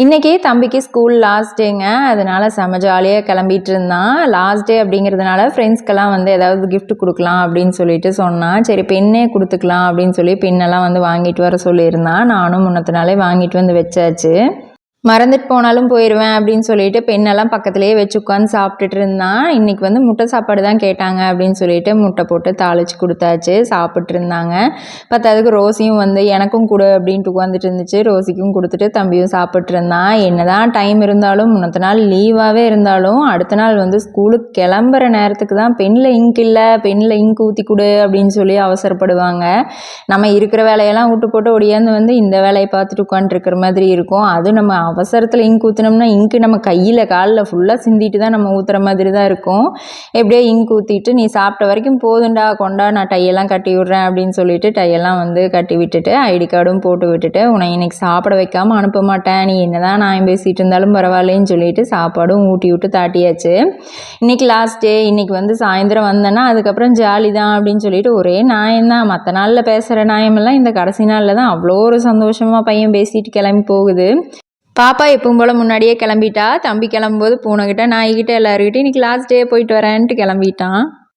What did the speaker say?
இன்றைக்கி தம்பிக்கு school last டேங்க. அதனால் செம ஜாலியாக கிளம்பிட்டு இருந்தான். லாஸ்ட் டே அப்படிங்கிறதுனால ஃப்ரெண்ட்ஸ்க்கெல்லாம் வந்து ஏதாவது கிஃப்ட் கொடுக்கலாம் அப்படின்னு சொல்லிட்டு சொன்னான். சரி பெண்ணே கொடுத்துக்கலாம் அப்படின்னு சொல்லி பெண்ணெல்லாம் வந்து வாங்கிட்டு வர சொல்லியிருந்தான். நானும் முன்னத்த நாளே வாங்கிட்டு வந்து வச்சாச்சு. மறந்துட்டு போனாலும் போயிடுவேன் அப்படின்னு சொல்லிட்டு பெண்ணெல்லாம் பக்கத்துலேயே வச்சு உட்காந்து சாப்பிட்டுட்டு இருந்தான். இன்றைக்கி வந்து முட்டை சாப்பாடு தான் கேட்டாங்க அப்படின்னு சொல்லிட்டு முட்டை போட்டு தாளித்து கொடுத்தாச்சு. சாப்பிட்டு இருந்தாங்க. பத்தாதுக்கு ரோசியும் வந்து எனக்கும் கொடு அப்படின்ட்டு உட்காந்துட்டு இருந்துச்சு. ரோசிக்கும் கொடுத்துட்டு தம்பியும் சாப்பிட்டு இருந்தான். என்ன தான் டைம் இருந்தாலும் முன்னத்த நாள் லீவாகவே இருந்தாலும் அடுத்த நாள் வந்து ஸ்கூலுக்கு கிளம்புற நேரத்துக்கு தான் பெண்ணில் இங்க் இல்லை, பெண்ணில் இங்க் ஊற்றி கொடு அப்படின்னு சொல்லி அவசரப்படுவாங்க. நம்ம இருக்கிற வேலையெல்லாம் விட்டு போட்டு ஒடியாந்து வந்து இந்த வேலையை பார்த்துட்டு உட்காந்துருக்கிற மாதிரி இருக்கும். அதுவும் நம்ம அவசரத்தில் இங்க் ஊற்றினோம்னா இங்கு நம்ம கையில் காலில் ஃபுல்லாக சிந்திட்டு தான் நம்ம ஊற்றுற மாதிரி தான் இருக்கும். எப்படியோ இங்க் ஊற்றிட்டு நீ சாப்பிட்ட வரைக்கும் போதுண்டா கொண்டா நான் டையெல்லாம் கட்டி விட்றேன் அப்படின்னு சொல்லிட்டு டையெல்லாம் வந்து கட்டி விட்டுட்டு ஐடி கார்டும் போட்டு விட்டுட்டு உன்னை இன்னைக்கு சாப்பிட வைக்காமல் அனுப்ப மாட்டேன், நீ என்னதான் நான் பேசிகிட்டு இருந்தாலும் பரவாயில்லன்னு சொல்லிட்டு சாப்பாடும் ஊட்டி விட்டு தாட்டியாச்சு. இன்றைக்கி லாஸ்ட் டே, இன்றைக்கி வந்து சாயந்தரம் வந்தேன்னா அதுக்கப்புறம் ஜாலி தான் அப்படின்னு சொல்லிட்டு ஒரே நியாயம்தான். மற்ற நாளில் பேசுகிற நியாயமெல்லாம் இந்த கடைசி நாளில் தான் அவ்வளோ ஒரு சந்தோஷமாக பையன் பேசிட்டு கிளம்பி போகுது. பாப்பா எப்பவும் போல் முன்னாடியே கிளம்பிட்டா. தம்பி கிளம்பும்போது பூனைக்கிட்ட நாய்கிட்ட எல்லாருக்கிட்டையும் இன்றைக்கி லாஸ்ட் டே போயிட்டு வரேன்ட்டு கிளம்பிட்டான்.